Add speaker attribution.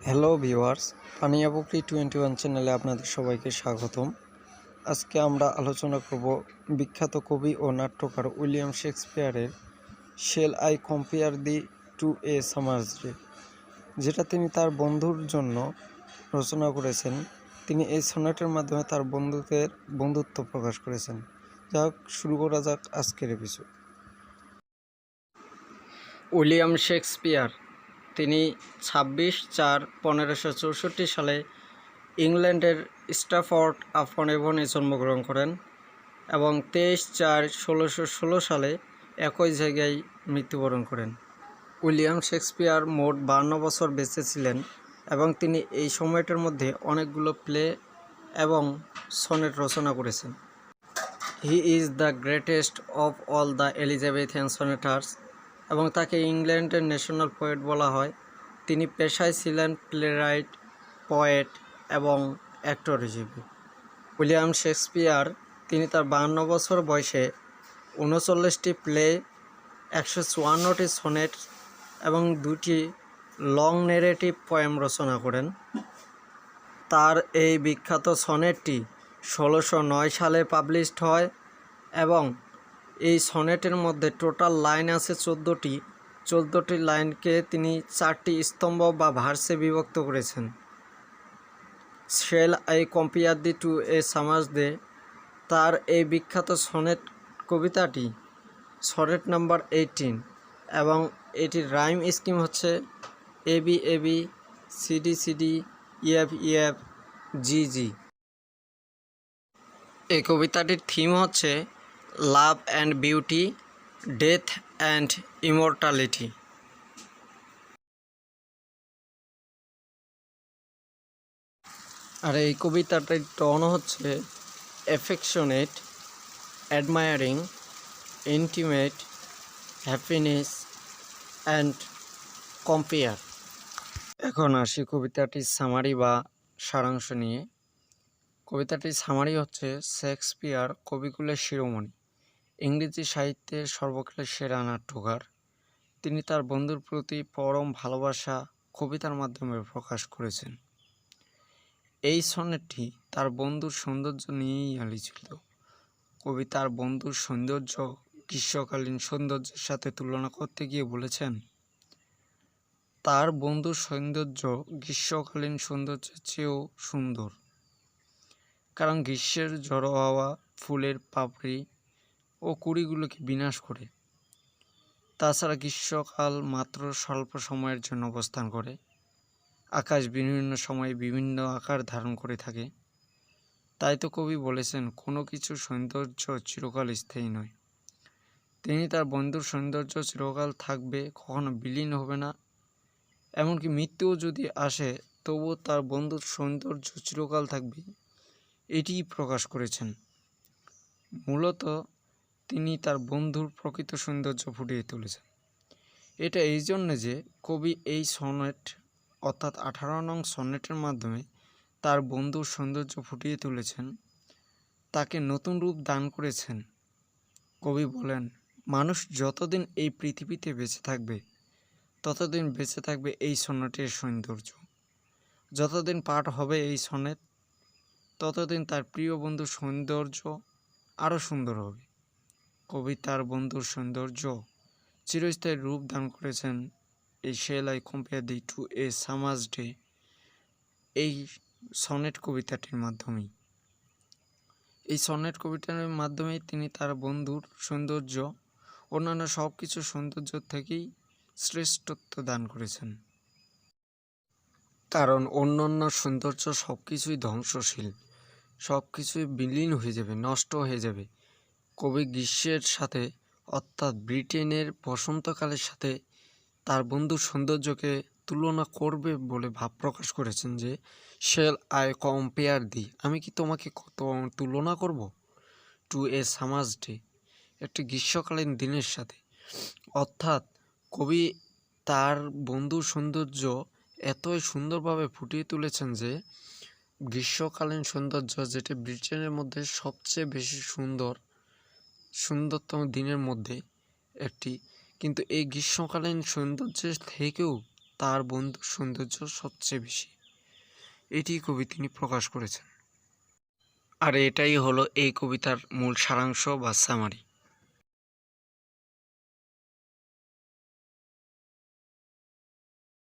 Speaker 1: Hello viewers, পানিয়া পুকুরি 21 চ্যানেলে আপনাদের সবাইকে স্বাগতম। আজকে আমরা আলোচনা করব বিখ্যাত কবি ও নাট্যকার উইলিয়াম শেক্সপিয়ারের shall I compare thee to a summer's day, যেটা তিনি তার বন্ধুর জন্য রচনা করেছেন। তিনি এই সনেটের মাধ্যমে তার বন্ধুত্ব প্রকাশ করেছেন। যাক, শুরু করা যাক আজকের এপিসোড। উইলিয়াম শেক্সপিয়ার তিনি 26/4/1564 সালে ইংল্যান্ডের স্ট্যাফোর্ড আপন এভনে জন্মগ্রহণ করেন এবং 23/4/1616 সালে একই জায়গায় মৃত্যুবরণ করেন। উইলিয়াম শেক্সপিয়ার মোট 52 বছর বেঁচে ছিলেন এবং তিনি এই সময়টার মধ্যে অনেকগুলো প্লে এবং সনেট রচনা করেছেন। He is the greatest of all the Elizabethan sonneteers এবং তাকে ইংল্যান্ডের ন্যাশনাল পোয়েট বলা হয়। তিনি পেশায় ছিলেন প্লেরাইট, পোয়েট এবং অ্যাক্টর হিসেবে। উইলিয়াম শেক্সপিয়ার তিনি তার 52 বছর বয়সে 39টি প্লে, 154টি সনেট এবং 2টি লং নেরেটিভ পোয়েম রচনা করেন। তার এই বিখ্যাত সনেটটি 1609 সালে পাবলিশড হয় এবং এই সনেটের মধ্যে টোটাল লাইন আছে 14টি লাইনকে তিনি 4টি স্তম্ভ বা ভার্সে বিভক্ত করেছেন। Shall I compare thee to a summer's day, তার এই বিখ্যাত সনেট কবিতাটি সনেট নাম্বার 18 এবং এটির রাইম স্কিম হচ্ছে AB AB CD CD EF EF G G. এই কবিতাটির থিম হচ্ছে love and beauty, death and immortality. আর এই কবিতাটির টোন হচ্ছে affectionate, admiring, intimate, happiness and compare. এখন আসি কবিতাটির সামারি বা সারাংশ নিয়ে। কবিতাটির সামারি হচ্ছে, শেক্সপিয়ার কবিকুলের শিরোমণি, ইংরেজি সাহিত্যের সর্বকালের সেরা নাট্যকার। তিনি তার বন্ধুর প্রতি পরম ভালোবাসা কবিতার মাধ্যমে প্রকাশ করেছেন। এই সনেটটি তার বন্ধুর সৌন্দর্য নিয়েই আলোচিত। কবি তার বন্ধুর সৌন্দর্য গ্রীষ্মকালীন সৌন্দর্যের সাথে তুলনা করতে গিয়ে বলেছেন, তার বন্ধুর সৌন্দর্য গ্রীষ্মকালীন সৌন্দর্যের চেয়েও সুন্দর, কারণ গ্রীষ্মের ঝড়ো হাওয়া ফুলের পাপড়ি ও কুড়িগুলোকে বিনাশ করে। তাছাড়া গ্রীষ্মকাল মাত্র স্বল্প সময়ের জন্য অবস্থান করে। আকাশ বিভিন্ন সময়ে বিভিন্ন আকার ধারণ করে থাকে। তাই তো কবি বলেছেন, কোনো কিছু সৌন্দর্য চিরকাল স্থায়ী নয়। তিনি তার বন্ধুর সৌন্দর্য চিরকাল থাকবে, কখনো বিলীন হবে না। এমনকি মৃত্যুও যদি আসে তবুও তার বন্ধুর সৌন্দর্য চিরকাল থাকবে, এটিই প্রকাশ করেছেন। মূলত তিনি তার বন্ধুর প্রকৃত সৌন্দর্য ফুটিয়ে তুলেছেন। এটা এই জন্যে যে কবি এই সনেট অর্থাৎ 18 নং সনেটের মাধ্যমে তার বন্ধুর সৌন্দর্য ফুটিয়ে তুলেছেন, তাকে নতুন রূপ দান করেছেন। কবি বলেন, মানুষ যতদিন এই পৃথিবীতে বেঁচে থাকবে ততদিন বেঁচে থাকবে এই সনেটের সৌন্দর্য। যতদিন পাঠ হবে এই সনেট ততদিন তার প্রিয় বন্ধুর সৌন্দর্য আরও সুন্দর হবে। কবি তার বন্ধুর সৌন্দর্য চিরস্থায়ী রূপ দান করেছেন এই shall I compare thee to a summer's day এই সনেট কবিতাটির মাধ্যমেই। এই সনেট কবিতার মাধ্যমেই তিনি তার বন্ধুর সৌন্দর্য অন্যান্য সব কিছু সৌন্দর্য থেকেই শ্রেষ্ঠত্ব দান করেছেন। কারণ অন্যান্য সৌন্দর্য সব কিছুই ধ্বংসশীল, সব কিছুই বিলীন হয়ে যাবে, নষ্ট হয়ে যাবে। কবি গ্রীষ্মের সাথে অর্থাৎ ব্রিটেনের বসন্তকালের সাথে তার বন্ধুর সৌন্দর্যকে তুলনা করবে বলে ভাব প্রকাশ করেছেন যে, শেল আই কম্পেয়ার দি, আমি কি তোমাকে তুলনা করব টু এ সামার্স ডে, একটি গ্রীষ্মকালীন দিনের সাথে। অর্থাৎ কবি তার বন্ধুর সৌন্দর্য এতই সুন্দরভাবে ফুটিয়ে তুলেছেন যে গ্রীষ্মকালীন সৌন্দর্য, যেটি ব্রিটেনের মধ্যে সবচেয়ে বেশি সুন্দরতম দিনের মধ্যে একটি, কিন্তু এই গ্রীষ্মকালীন সৌন্দর্যের থেকেও
Speaker 2: তার বন্ধুর সৌন্দর্য সবচেয়ে বেশি। এটি কবি তিনি প্রকাশ করেছেন। আর এটাই হলো এই কবিতার মূল সারাংশ বা সামারি।